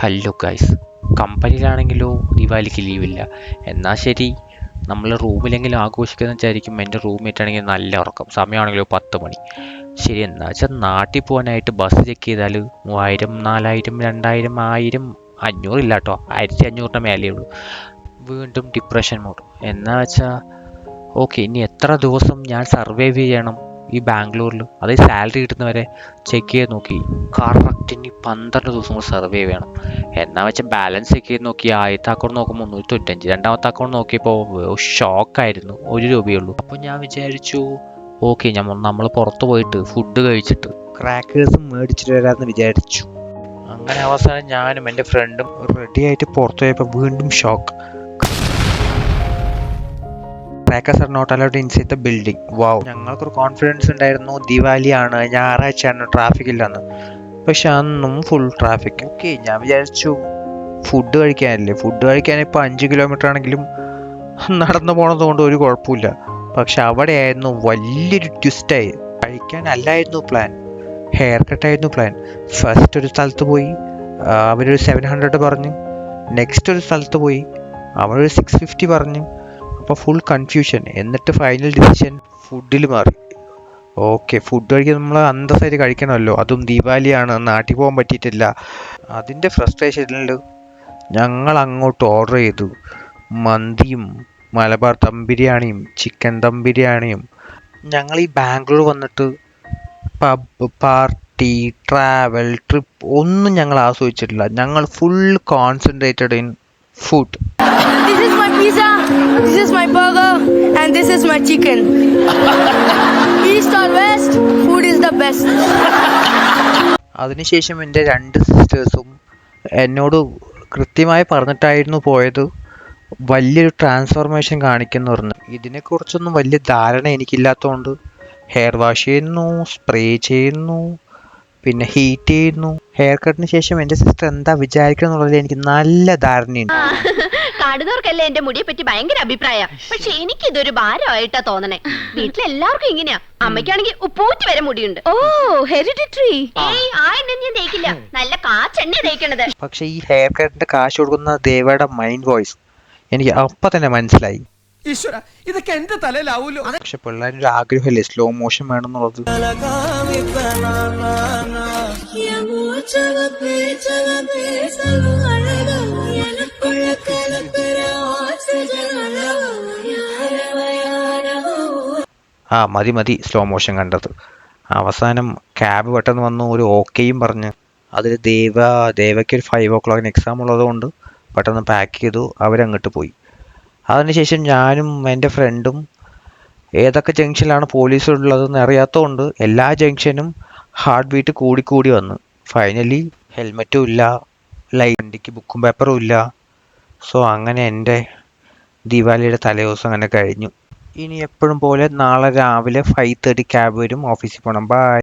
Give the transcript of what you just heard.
Hello guys, കമ്പനിയിലാണെങ്കിലോ ദീപാവലിക്ക് ലീവില്ല. എന്നാൽ ശരി, നമ്മൾ റൂമിലെങ്കിലും ആഘോഷിക്കുന്ന വിചാരിക്കും. എൻ്റെ റൂംമേറ്റ് ആണെങ്കിൽ നല്ല ഉറക്കം, സമയമാണെങ്കിലോ 10 മണി. ശരി, എന്താ വെച്ചാൽ നാട്ടിൽ പോകാനായിട്ട് ബസ് ചെക്ക് ചെയ്താൽ 3000, 4000, 2000, 1000, 500 ഇല്ല കേട്ടോ, 1500 മേലേ ഉള്ളൂ. വീണ്ടും ഡിപ്രഷൻ മോഡ്. എന്നാ വെച്ചാൽ ഓക്കെ, ഇനി എത്ര ദിവസം ഞാൻ സർവൈവ് ചെയ്യണം ഈ ബാംഗ്ലൂരിൽ? അതായത് സാലറി കിട്ടുന്നവരെ ചെക്ക് ചെയ്ത് നോക്കി, കറക്റ്റ് ഇനി 12 ദിവസം കൂടി സർവൈവ് ചെയ്യണം. എന്നാ വെച്ചാൽ ബാലൻസ് ചെക്ക് ചെയ്ത് നോക്കി, ആദ്യത്തെ അക്കൗണ്ട് നോക്കുമ്പോൾ 395, രണ്ടാമത്തെ അക്കൗണ്ട് നോക്കിയപ്പോൾ ഷോക്കായിരുന്നു, 1 രൂപയേ ഉള്ളൂ. അപ്പോൾ ഞാൻ വിചാരിച്ചു ഓക്കെ, നമ്മൾ പുറത്ത് പോയിട്ട് ഫുഡ് കഴിച്ചിട്ട് ക്രാക്കേഴ്സും മേടിച്ചിട്ട് വരാമെന്ന് വിചാരിച്ചു. അങ്ങനെ അവസാനം ഞാനും എൻ്റെ ഫ്രണ്ടും റെഡി ആയിട്ട് പുറത്ത് പോയപ്പോൾ വീണ്ടും shock. Crackers are not allowed inside the building. Wow, ഞങ്ങൾക്കൊരു കോൺഫിഡൻസ് ഉണ്ടായിരുന്നു ദിവാലിയാണ്, ഞായറാഴ്ചയാണ്, ട്രാഫിക് ഇല്ലെന്ന്. പക്ഷെ അന്നും ഫുൾ ട്രാഫിക്. ഓക്കെ, ഞാൻ വിചാരിച്ചു ഫുഡ് കഴിക്കാനല്ലേ, ഫുഡ് കഴിക്കാൻ ഇപ്പോൾ 5 കിലോമീറ്റർ ആണെങ്കിലും നടന്നു പോണത് കൊണ്ട് ഒരു കുഴപ്പമില്ല. പക്ഷെ അവിടെയായിരുന്നു വലിയൊരു ട്വിസ്റ്റായി. കഴിക്കാനല്ലായിരുന്നു പ്ലാൻ, ഹെയർ കട്ടായിരുന്നു പ്ലാൻ. ഫസ്റ്റ് ഒരു സ്ഥലത്ത് പോയി അവരൊരു 700 പറഞ്ഞു. നെക്സ്റ്റ് ഒരു സ്ഥലത്ത് പോയി അവരൊരു 650 പറഞ്ഞു. അപ്പോൾ ഫുൾ കൺഫ്യൂഷൻ. എന്നിട്ട് ഫൈനൽ ഡിസിഷൻ ഫുഡിൽ മാറി. ഓക്കെ, ഫുഡ് കഴിക്കാൻ നമ്മൾ അന്തസ്സായിട്ട് കഴിക്കണമല്ലോ, അതും ദീപാവലിയാണ്, നാട്ടിൽ പോകാൻ പറ്റിയിട്ടില്ല. അതിൻ്റെ ഫ്രസ്ട്രേഷനിൽ ഞങ്ങൾ അങ്ങോട്ട് ഓർഡർ ചെയ്തു മന്തിയും മലബാർ ദം ബിരിയാണിയും ചിക്കൻ ദം ബിരിയാണിയും. ഞങ്ങൾ ഈ ബാംഗ്ലൂർ വന്നിട്ട് പബ്, പാർട്ടി, ട്രാവൽ, ട്രിപ്പ് ഒന്നും ഞങ്ങൾ ആസ്വദിച്ചിട്ടില്ല. ഞങ്ങൾ full concentrated in food. This is my pizza, this is my burger, and this is my chicken. East or west, food is the best. അതിനുശേഷം എൻ്റെ 2 സിസ്റ്റേഴ്സും എന്നോട് കൃത്യമായി പറഞ്ഞിട്ടായിരുന്നു പോയത്, വലിയൊരു ട്രാൻസ്ഫോർമേഷൻ കാണിക്കുമെന്ന് പറഞ്ഞു. ഇതിനെക്കുറിച്ചൊന്നും വലിയ ധാരണ എനിക്കില്ലാത്തതുകൊണ്ട് ഹെയർ വാഷ് ചെയ്യുന്നു, സ്പ്രേ ചെയ്യുന്നു, പിന്നെ ഹീറ്റ് ചെയ്യുന്നു. ഹെയർ കട്ടിന് ശേഷം എൻ്റെ സിസ്റ്റർ എന്താ വിചാരിക്കുക എന്നുള്ളതിൽ എനിക്ക് നല്ല ധാരണയുണ്ട്. കാണുന്നവർക്കല്ലേ എന്റെ മുടിയെ പറ്റി ഭയങ്കര അഭിപ്രായ, പക്ഷെ എനിക്ക് ഇതൊരു ഭാരമായിട്ടാ തോന്നണേ. വീട്ടിലെല്ലാവർക്കും ഇങ്ങനെയാ, അമ്മയ്ക്കാണെങ്കിൽ ഉപ്പൂറ്റി വരെ മുടിയുണ്ട്. ഓ, hereditary. ഏയ്, ആ എണ്ണ ഞാൻ തേക്കില്ല, നല്ല കാച്ചെണ്ണ തേക്കണത്. പക്ഷെ ഈ ഹെയർ കട്ടിന്റെ കാശ് കൊടുക്കുന്ന ദേവയുടെ മൈൻഡ് വോയിസ് എനിക്ക് അപ്പം തന്നെ മനസ്സിലായി. ഈശ്വര, ഇതൊക്കെ എന്റെ തലയിലാവൂലോ. പക്ഷെ പിള്ളേരൊരു ആഗ്രഹമല്ലേ സ്ലോ മോഷൻ വേണമെന്നുള്ളത്. മതി സ്ലോ മോഷൻ കണ്ടത്. അവസാനം ക്യാബ് പെട്ടെന്ന് വന്നു, ഒരു ഓക്കെയും പറഞ്ഞ്. അതിൽ ദേവയ്ക്കൊരു 5 o'clock എക്സാം ഉള്ളത് കൊണ്ട് പെട്ടെന്ന് പാക്ക് ചെയ്തു, അവരങ്ങോട്ട് പോയി. അതിനുശേഷം ഞാനും എൻ്റെ ഫ്രണ്ടും ഏതൊക്കെ ജംഗ്ഷനിലാണ് പോലീസ് ഉള്ളതെന്ന് അറിയാത്തതുകൊണ്ട് എല്ലാ ജംഗ്ഷനും ഹാർട്ട് ബീറ്റ് കൂടി വന്നു. ഫൈനലി ഹെൽമെറ്റും ഇല്ല, വണ്ടിക്ക് ബുക്കും പേപ്പറും ഇല്ല. സോ അങ്ങനെ എൻ്റെ ദീപാവലിയുടെ തലേദിവസം അങ്ങനെ കഴിഞ്ഞു. ഇനി എപ്പോഴും പോലെ നാളെ രാവിലെ 5:30 ക്യാബ് വരും, ഓഫീസിൽ പോകണം. ബൈ.